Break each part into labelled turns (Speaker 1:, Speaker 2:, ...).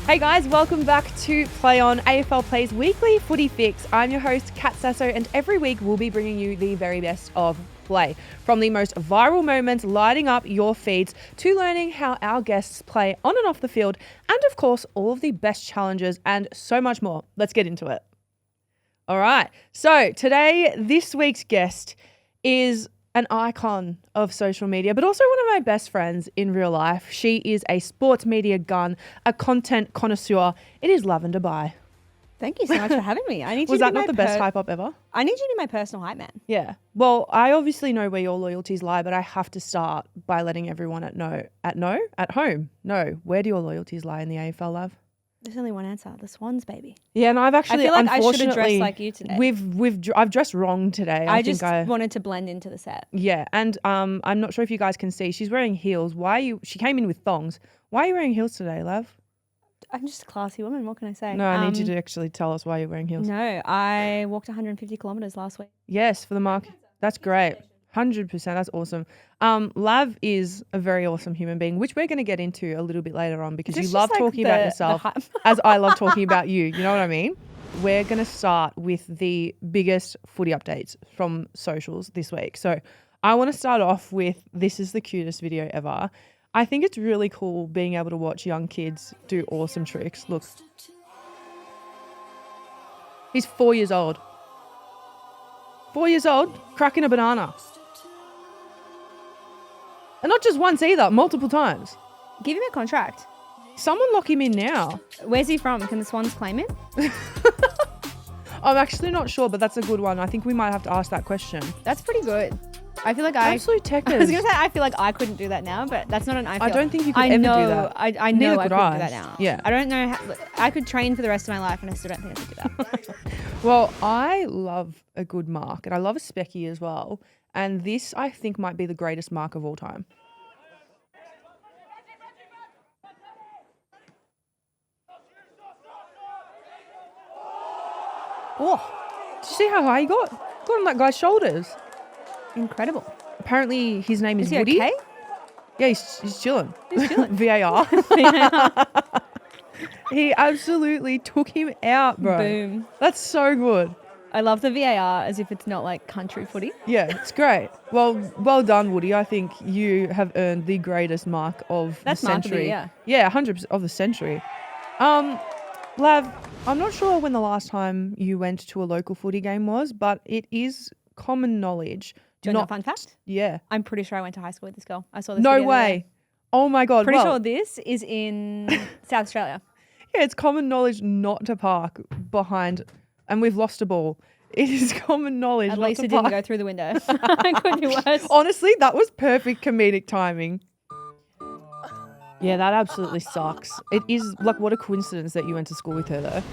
Speaker 1: Hey guys, welcome back to Play On, AFLPLAY's weekly footy fix. I'm your host, Kat Sasso, and every week we'll be bringing you the very best of play. From the most viral moments lighting up your feeds to learning how our guests play on and off the field, and of course, all of the best challenges and so much more. Let's get into it. All right, so today, this week's guest is an icon of social media, but also one of my best friends in real life. She is a sports media gun, a content connoisseur. It is Lavender Baj.
Speaker 2: Thank you so much for having me. I need you
Speaker 1: Was
Speaker 2: to
Speaker 1: that
Speaker 2: be
Speaker 1: not the best hype up ever?
Speaker 2: I need you to be my personal hype man.
Speaker 1: Yeah. Well, I obviously know where your loyalties lie, but I have to start by letting everyone at home know, where do your loyalties lie in the AFL, Lav?
Speaker 2: There's only one answer: the Swans, baby.
Speaker 1: Yeah, and I've actually,
Speaker 2: I feel like I should have
Speaker 1: unfortunately,
Speaker 2: dressed like you today.
Speaker 1: I've dressed wrong today.
Speaker 2: I just wanted to blend into the set.
Speaker 1: Yeah, and I'm not sure if you guys can see, she's wearing heels. She came in with thongs. Why are you wearing heels today, Lav?
Speaker 2: I'm just a classy woman. What can I say?
Speaker 1: No, I need you to actually tell us why you're wearing heels.
Speaker 2: No, I walked 150 kilometers last week.
Speaker 1: Yes, for the mark. That's great. 100%. That's awesome. Lav is a very awesome human being, which we're going to get into a little bit later on because you love talking about yourself as I love talking about you. You know what I mean? We're going to start with the biggest footy updates from socials this week. So I want to start off with, this is the cutest video ever. I think it's really cool being able to watch young kids do awesome tricks. Look. He's 4 years old. 4 years old, cracking a banana. And not just once either, multiple times.
Speaker 2: Give him a contract.
Speaker 1: Someone lock him in now.
Speaker 2: Where's he from? Can the Swans claim him?
Speaker 1: I'm actually not sure, but that's a good one. I think we might have to ask that question.
Speaker 2: That's pretty good. I feel like
Speaker 1: Absolute techers.
Speaker 2: I was going to say, I feel like I couldn't do that now, but that's not an I feel.
Speaker 1: I don't think you could ever do that.
Speaker 2: I know I couldn't do that now.
Speaker 1: Yeah.
Speaker 2: I don't know how, I could train for the rest of my life and I still don't think I could do that.
Speaker 1: Well, I love a good mark and I love a specky as well. And this, I think, might be the greatest mark of all time. Oh, did you see how high he got? Got on that guy's shoulders.
Speaker 2: Incredible.
Speaker 1: Apparently his name is
Speaker 2: he
Speaker 1: Woody.
Speaker 2: Okay?
Speaker 1: Yeah, he's chilling.
Speaker 2: He's chilling.
Speaker 1: VAR. He absolutely took him out, bro.
Speaker 2: Boom.
Speaker 1: That's so good.
Speaker 2: I love the VAR as if it's not like country footy.
Speaker 1: Yeah, it's great. Well done, Woody. I think you have earned the greatest mark of the century.
Speaker 2: Yeah.
Speaker 1: Yeah, 100% of the century. Lav, I'm not sure when the last time you went to a local footy game was, but it is common knowledge.
Speaker 2: Do you know a fun fact?
Speaker 1: Yeah.
Speaker 2: I'm pretty sure I went to high school with this girl. I saw this.
Speaker 1: No way. Oh my God.
Speaker 2: Pretty sure this is in South Australia.
Speaker 1: Yeah, it's common knowledge not to park behind, and we've lost a ball. It is common knowledge
Speaker 2: At
Speaker 1: not
Speaker 2: least
Speaker 1: to
Speaker 2: it
Speaker 1: park.
Speaker 2: didn't go through the window. It could be worse.
Speaker 1: Honestly, that was perfect comedic timing. Yeah, that absolutely sucks. It is, like, what a coincidence that you went to school with her, though.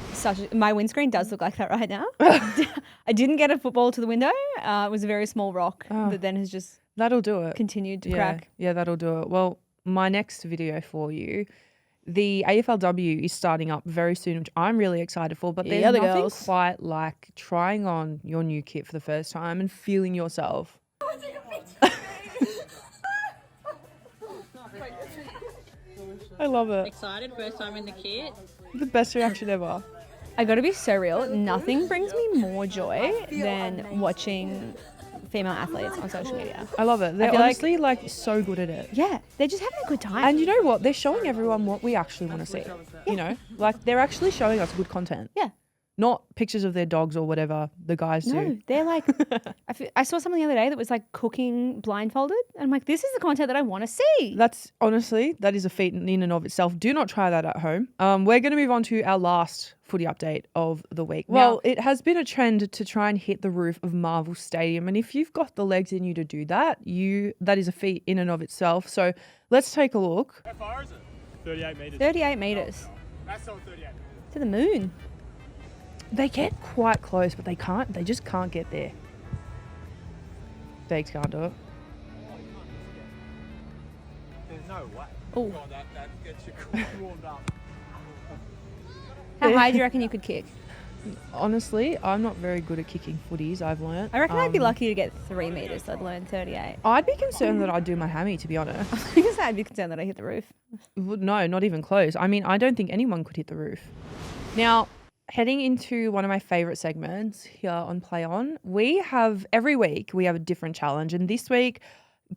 Speaker 2: My windscreen does look like that right now. I didn't get a football to the window. It was a very small rock that then has just
Speaker 1: That'll do it.
Speaker 2: continued to crack.
Speaker 1: Yeah, that'll do it. Well, my next video for you, the AFLW is starting up very soon, which I'm really excited for. But there's nothing quite like trying on your new kit for the first time and feeling yourself. I love it.
Speaker 3: Excited, first time in the kit.
Speaker 1: The best reaction ever.
Speaker 2: I got to be so real. Nothing brings me more joy than watching female athletes on social media.
Speaker 1: I love it. They're honestly like so good at it.
Speaker 2: Yeah, they're just having a good time.
Speaker 1: And you know what? They're showing everyone what we actually want to see. You know, like they're actually showing us good content.
Speaker 2: Yeah.
Speaker 1: Not pictures of their dogs or whatever the guys do.
Speaker 2: No, they're like, I saw something the other day that was like cooking blindfolded. And I'm like, this is the content that I want to see.
Speaker 1: That's honestly, that is a feat in and of itself. Do not try that at home. We're going to move on to our last footy update of the week. Well, it has been a trend to try and hit the roof of Marvel Stadium. And if you've got the legs in you to do that, that is a feat in and of itself. So let's take a look.
Speaker 4: How far is it? 38 metres.
Speaker 2: 38 metres.
Speaker 4: That's all 38 metres.
Speaker 2: To the moon.
Speaker 1: They get quite close, but they just can't get there. Dags can't do it.
Speaker 4: There's no way.
Speaker 2: Oh.
Speaker 4: Oh, that gets you warmed up.
Speaker 2: How high do you reckon you could kick?
Speaker 1: Honestly, I'm not very good at kicking footies, I've learnt.
Speaker 2: I reckon I'd be lucky to get 3 meters, so I'd learn 38.
Speaker 1: I'd be concerned that I'd do my hammy, to be honest.
Speaker 2: Because I'd be concerned that I hit the roof.
Speaker 1: No, not even close. I mean, I don't think anyone could hit the roof. Now, heading into one of my favourite segments here on Play On, every week we have a different challenge. And this week,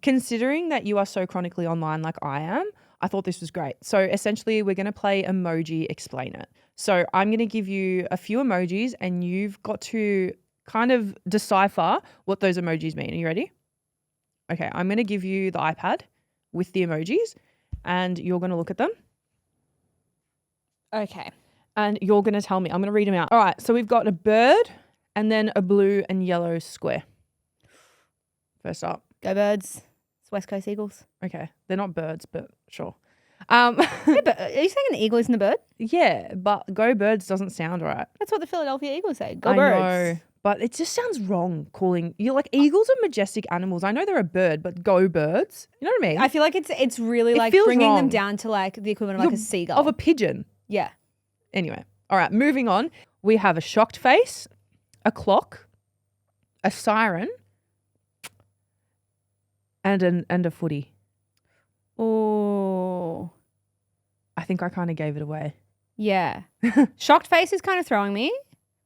Speaker 1: considering that you are so chronically online like I am, I thought this was great. So essentially, we're going to play Emoji Explain It. So I'm going to give you a few emojis and you've got to kind of decipher what those emojis mean. Are you ready? Okay, I'm going to give you the iPad with the emojis and you're going to look at them.
Speaker 2: Okay.
Speaker 1: And you're going to tell me. I'm going to read them out. All right, so we've got a bird and then a blue and yellow square. First up.
Speaker 2: Go Birds. It's West Coast Eagles.
Speaker 1: Okay, they're not birds, but sure.
Speaker 2: Yeah, but are you saying an eagle isn't a bird?
Speaker 1: Yeah, but Go Birds doesn't sound right.
Speaker 2: That's what the Philadelphia Eagles say. Go
Speaker 1: I
Speaker 2: Birds.
Speaker 1: know, but it just sounds wrong calling you like eagles are majestic animals. I know they're a bird, but Go Birds. You know what I mean?
Speaker 2: I feel like it's really
Speaker 1: It
Speaker 2: like
Speaker 1: feels
Speaker 2: bringing them
Speaker 1: wrong.
Speaker 2: down to like the equivalent of like a seagull.
Speaker 1: Of a pigeon.
Speaker 2: Yeah.
Speaker 1: Anyway, all right, moving on. We have a shocked face, a clock, a siren, and a footy.
Speaker 2: Oh.
Speaker 1: I think I kind of gave it away.
Speaker 2: Yeah. Shocked face is kind of throwing me,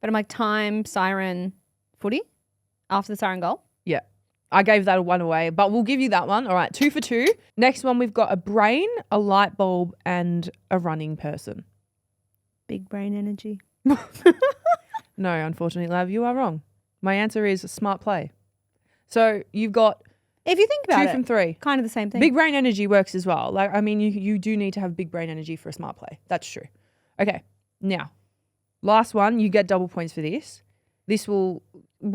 Speaker 2: but I'm like time, siren, footy after the siren goal.
Speaker 1: Yeah. I gave that one away, but we'll give you that one. All right, 2 for 2. Next one, we've got a brain, a light bulb, and a running person.
Speaker 2: Big brain energy.
Speaker 1: No, unfortunately, Lav, you are wrong. My answer is smart play. So you've got
Speaker 2: If you think about
Speaker 1: 2
Speaker 2: it,
Speaker 1: from 3.
Speaker 2: kind of the same thing.
Speaker 1: Big brain energy works as well. Like, I mean, you do need to have big brain energy for a smart play. That's true. Okay, now, last one. You get double points for this.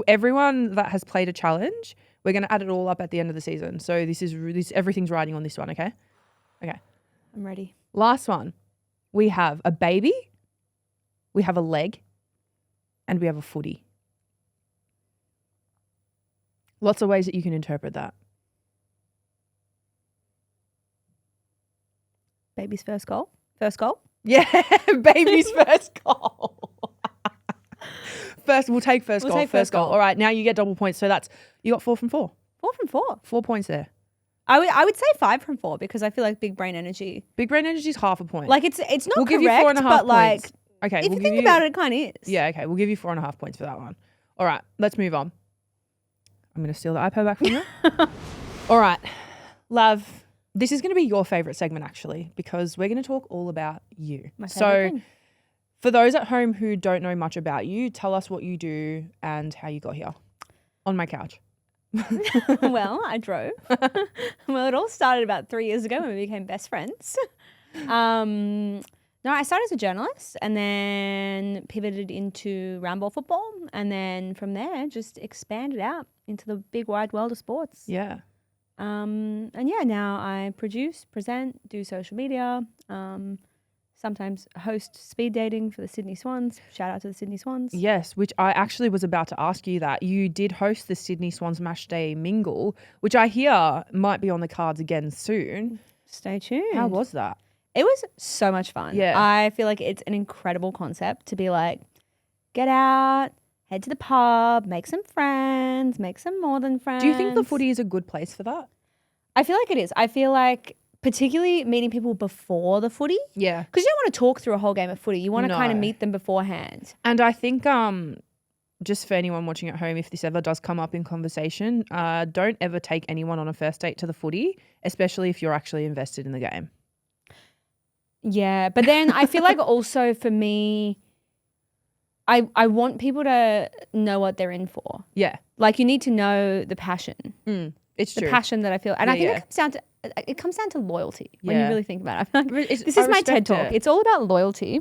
Speaker 1: Everyone that has played a challenge, we're going to add it all up at the end of the season. So everything's riding on this one, okay? Okay.
Speaker 2: I'm ready.
Speaker 1: Last one. We have a baby, we have a leg, and we have a footy. Lots of ways that you can interpret that.
Speaker 2: Baby's first goal. First goal.
Speaker 1: Yeah, baby's first goal. We'll take first goal. First goal. All right, now you get double points. So you got 4 from 4.
Speaker 2: 4 from 4.
Speaker 1: 4 points there.
Speaker 2: I would say 5 from 4 because I feel like big brain energy.
Speaker 1: Big brain energy is half a point.
Speaker 2: Like it's not
Speaker 1: we'll
Speaker 2: correct,
Speaker 1: give you 4.5
Speaker 2: but like
Speaker 1: points. Okay,
Speaker 2: if you think about it, it kind of is.
Speaker 1: Yeah, okay, we'll give you 4.5 points for that one. All right, let's move on. I'm going to steal the iPad back from you. All right, Lav, this is going to be your favourite segment actually because we're going to talk all about you.
Speaker 2: My favourite thing.
Speaker 1: For those at home who don't know much about you, tell us what you do and how you got here on my couch.
Speaker 2: Well, I drove. Well, it all started about 3 years ago when we became best friends. No, I started as a journalist and then pivoted into round ball football and then from there just expanded out into the big wide world of sports.
Speaker 1: Yeah.
Speaker 2: And yeah, now I produce, present, do social media, sometimes host speed dating for the Sydney Swans. Shout out to the Sydney Swans.
Speaker 1: Yes, which I actually was about to ask you that. You did host the Sydney Swans Match Day Mingle, which I hear might be on the cards again soon.
Speaker 2: Stay tuned.
Speaker 1: How was that?
Speaker 2: It was so much fun.
Speaker 1: Yeah.
Speaker 2: I feel like it's an incredible concept to be like, get out, head to the pub, make some friends, make some more than friends.
Speaker 1: Do you think the footy is a good place for that?
Speaker 2: I feel like it is. I feel like particularly meeting people before the footy.
Speaker 1: Yeah.
Speaker 2: Because you don't want to talk through a whole game of footy. You want to kind of
Speaker 1: No.
Speaker 2: meet them beforehand.
Speaker 1: And I think just for anyone watching at home, if this ever does come up in conversation, don't ever take anyone on a first date to the footy, especially if you're actually invested in the game.
Speaker 2: Yeah. But then I feel like also for me, I want people to know what they're in for.
Speaker 1: Yeah.
Speaker 2: Like you need to know the passion.
Speaker 1: It's
Speaker 2: The
Speaker 1: true.
Speaker 2: passion that I feel. And I think
Speaker 1: Yeah.
Speaker 2: it comes down to loyalty when you
Speaker 1: Yeah.
Speaker 2: really think about it. I feel like
Speaker 1: It's-
Speaker 2: this
Speaker 1: I
Speaker 2: is my TED
Speaker 1: respect
Speaker 2: talk.
Speaker 1: it.
Speaker 2: It's all about loyalty.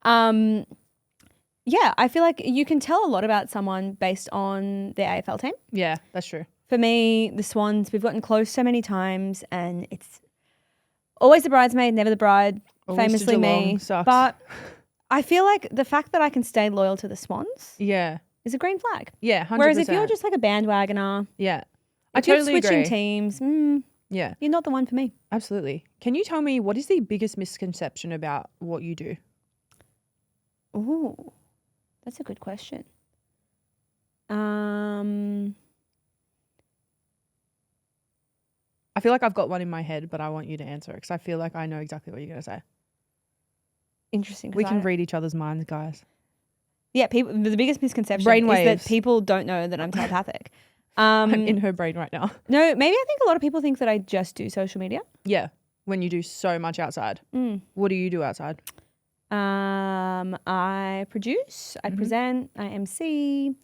Speaker 2: Yeah, I feel like you can tell a lot about someone based on their AFL team.
Speaker 1: Yeah, that's true.
Speaker 2: For me, the Swans, we've gotten close so many times and it's always the bridesmaid, never the bride,
Speaker 1: Always to
Speaker 2: famously me.
Speaker 1: Geelong, sucks.
Speaker 2: But I feel like the fact that I can stay loyal to the Swans
Speaker 1: Yeah.
Speaker 2: is a green flag.
Speaker 1: Yeah, 100%.
Speaker 2: Whereas if you're just like a bandwagoner,
Speaker 1: Yeah. I
Speaker 2: if you're
Speaker 1: totally
Speaker 2: switching
Speaker 1: agree.
Speaker 2: teams,
Speaker 1: Yeah,
Speaker 2: you're not the one for me.
Speaker 1: absolutely. Can you tell me what is the biggest misconception about what you do?
Speaker 2: Ooh. That's a good question.
Speaker 1: I feel like I've got one in my head, but I want you to answer it because I feel like I know exactly what you're going to say.
Speaker 2: Interesting. 'cause
Speaker 1: We can read each other's minds, guys.
Speaker 2: Yeah, people. The biggest misconception
Speaker 1: Brainwaves.
Speaker 2: is that people don't know that I'm telepathic.
Speaker 1: I'm in her brain right now.
Speaker 2: No, maybe I think a lot of people think that I just do social media.
Speaker 1: Yeah, when you do so much outside. What do you do outside?
Speaker 2: I produce, I present, I MC,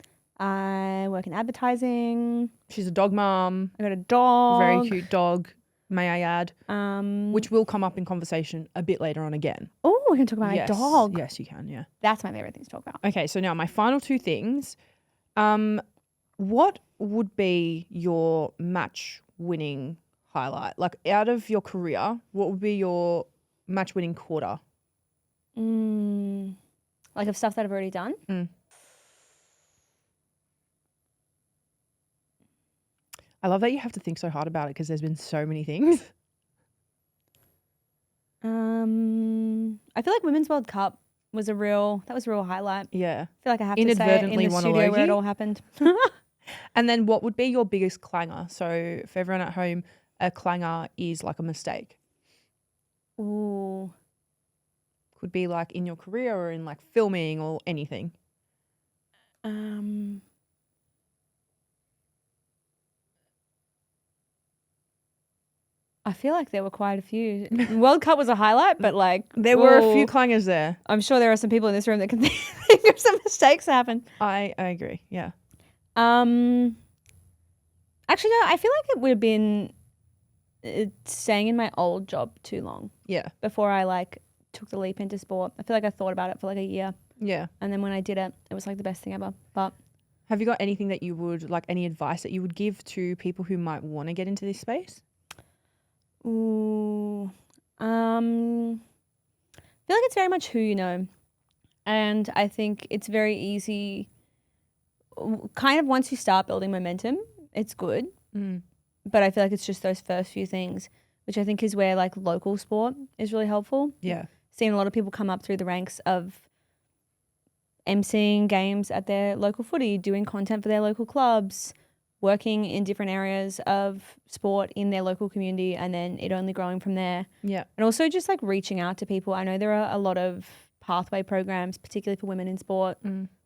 Speaker 2: I work in advertising.
Speaker 1: She's a dog mom.
Speaker 2: I got a dog.
Speaker 1: Very cute dog, may I add.
Speaker 2: Um,
Speaker 1: Which will come up in conversation a bit later on again.
Speaker 2: Oh, we can talk about my dog.
Speaker 1: Yes, you can, yeah.
Speaker 2: That's my favorite thing to talk about.
Speaker 1: Okay, so now my final two things. What would be your match winning highlight? Like out of your career, what would be your match winning quarter?
Speaker 2: Like of stuff that I've already done.
Speaker 1: I love that you have to think so hard about it because there's been so many things.
Speaker 2: I feel like Women's World Cup was a real highlight.
Speaker 1: Yeah.
Speaker 2: I feel like I have to say it in
Speaker 1: Inadvertently
Speaker 2: the
Speaker 1: won a
Speaker 2: studio where it
Speaker 1: Logie.
Speaker 2: all happened.
Speaker 1: And then what would be your biggest clanger? So for everyone at home, a clanger is like a mistake.
Speaker 2: Ooh.
Speaker 1: Could be like in your career or in like filming or anything.
Speaker 2: I feel like there were quite a few. World Cup was a highlight, but like
Speaker 1: There were a few
Speaker 2: ooh,
Speaker 1: clangers there.
Speaker 2: I'm sure there are some people in this room that can think of some mistakes that happened.
Speaker 1: I agree. Yeah.
Speaker 2: Actually, no. I feel like it would have been staying in my old job too long
Speaker 1: Yeah.
Speaker 2: before I like took the leap into sport. I feel like I thought about it for like a year,
Speaker 1: Yeah.
Speaker 2: and then when I did it, it was like the best thing ever. But
Speaker 1: Have you got anything that you would like, any advice that you would give to people who might want to get into this space?
Speaker 2: ooh, I feel like it's very much who you know, and I think it's very easy. Kind of once you start building momentum, it's good. But I feel like it's just those first few things, which I think is where like local sport is really helpful.
Speaker 1: Yeah.
Speaker 2: Seeing a lot of people come up through the ranks of emceeing games at their local footy, doing content for their local clubs, working in different areas of sport in their local community, and then it only growing from there.
Speaker 1: Yeah.
Speaker 2: And also just like reaching out to people. I know there are a lot of pathway programs, particularly for women in sport.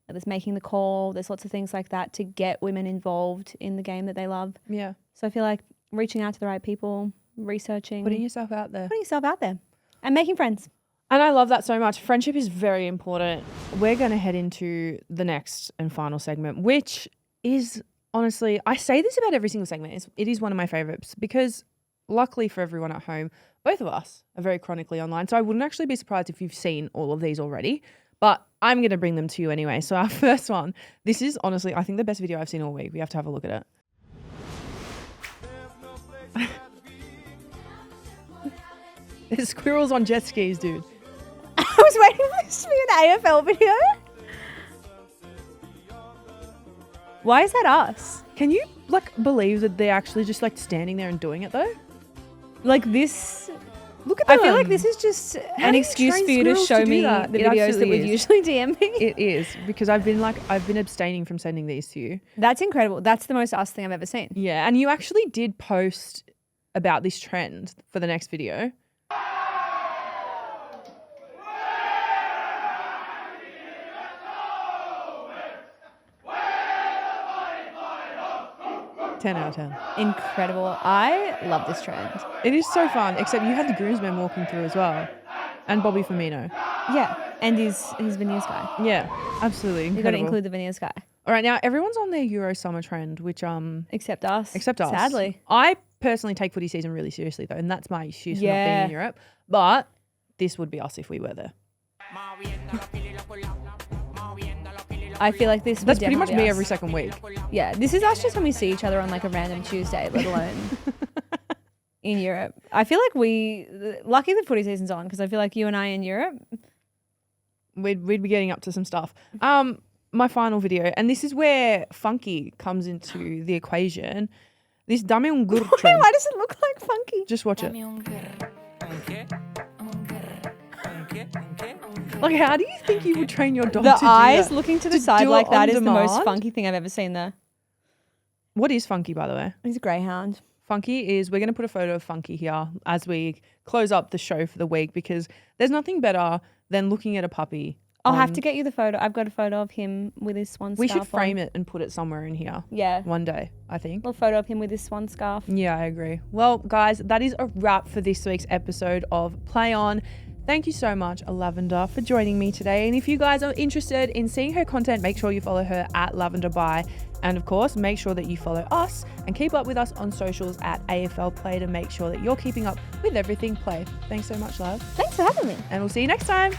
Speaker 2: There's Making the Call. There's lots of things like that to get women involved in the game that they love.
Speaker 1: Yeah.
Speaker 2: So I feel like reaching out to the right people, researching.
Speaker 1: Putting yourself out there.
Speaker 2: Putting yourself out there and making friends.
Speaker 1: And I love that so much. Friendship is very important. We're going to head into the next and final segment, which is honestly, I say this about every single segment. It is one of my favorites because luckily for everyone at home, both of us are very chronically online. So I wouldn't actually be surprised if you've seen all of these already, but I'm going to bring them to you anyway. So our first one, this is honestly, I think the best video I've seen all week. We have to have a look at it. There's squirrels on jet skis, dude.
Speaker 2: I was waiting for this to be an AFL video. Why is that us?
Speaker 1: Can you like believe that they're actually just like standing there and doing it though?
Speaker 2: Like this.
Speaker 1: Look at
Speaker 2: I
Speaker 1: them.
Speaker 2: feel like this is just
Speaker 1: How
Speaker 2: an
Speaker 1: do you
Speaker 2: excuse
Speaker 1: train
Speaker 2: for you to
Speaker 1: squirrels
Speaker 2: show
Speaker 1: to do
Speaker 2: me
Speaker 1: that?
Speaker 2: the
Speaker 1: It
Speaker 2: videos that
Speaker 1: absolutely
Speaker 2: would
Speaker 1: is.
Speaker 2: usually DM me.
Speaker 1: It is because I've been abstaining from sending these to you.
Speaker 2: That's incredible. That's the most us thing I've ever seen.
Speaker 1: Yeah, and you actually did post about this trend for the next video. 10 out of 10.
Speaker 2: Incredible. I love this trend.
Speaker 1: It is so fun, except you had the groomsmen walking through as well. And Bobby Firmino.
Speaker 2: Yeah. And his veneers guy.
Speaker 1: Yeah, absolutely
Speaker 2: You've got to
Speaker 1: incredible.
Speaker 2: include the veneers guy.
Speaker 1: All right, now everyone's on their Euro summer trend, which
Speaker 2: Except us.
Speaker 1: except us.
Speaker 2: Sadly.
Speaker 1: I personally take footy season really seriously though, and that's my excuse for not being
Speaker 2: Yeah.
Speaker 1: in Europe. But this would be us if we were there.
Speaker 2: I feel like this would
Speaker 1: That's pretty much
Speaker 2: definitely
Speaker 1: me
Speaker 2: us.
Speaker 1: every second week.
Speaker 2: Yeah. This is us just when we see each other on like a random Tuesday, let alone in Europe. I feel like lucky the footy season's on because I feel like you and I in Europe.
Speaker 1: We'd be getting up to some stuff. My final video, and this is where funky comes into the equation. This dame un gur
Speaker 2: Wait,
Speaker 1: trend.
Speaker 2: why does it look like funky?
Speaker 1: Just watch it. Like, how do you think you would train your dog
Speaker 2: The
Speaker 1: to do
Speaker 2: eyes
Speaker 1: that?
Speaker 2: looking to
Speaker 1: To
Speaker 2: the side
Speaker 1: do
Speaker 2: like
Speaker 1: it
Speaker 2: that
Speaker 1: on
Speaker 2: is the most
Speaker 1: demand?
Speaker 2: funky thing I've ever seen there.
Speaker 1: What is Funky, by the way?
Speaker 2: He's a greyhound.
Speaker 1: Funky is, we're going to put a photo of Funky here as we close up the show for the week, because there's nothing better than looking at a puppy.
Speaker 2: I'll have to get you the photo. I've got a photo of him with his swan
Speaker 1: We
Speaker 2: scarf
Speaker 1: should frame
Speaker 2: on.
Speaker 1: it and put it somewhere in here
Speaker 2: Yeah.
Speaker 1: one day, I think.
Speaker 2: A little photo of him with his swan scarf.
Speaker 1: Yeah, I agree. Well, guys, that is a wrap for this week's episode of Play On. Thank you so much, Lavender, for joining me today. And if you guys are interested in seeing her content, make sure you follow her at Lavender Baj. And of course, make sure that you follow us and keep up with us on socials at AFLPLAY to make sure that you're keeping up with everything Play. Thanks so much, love.
Speaker 2: Thanks for having me.
Speaker 1: And we'll see you next time.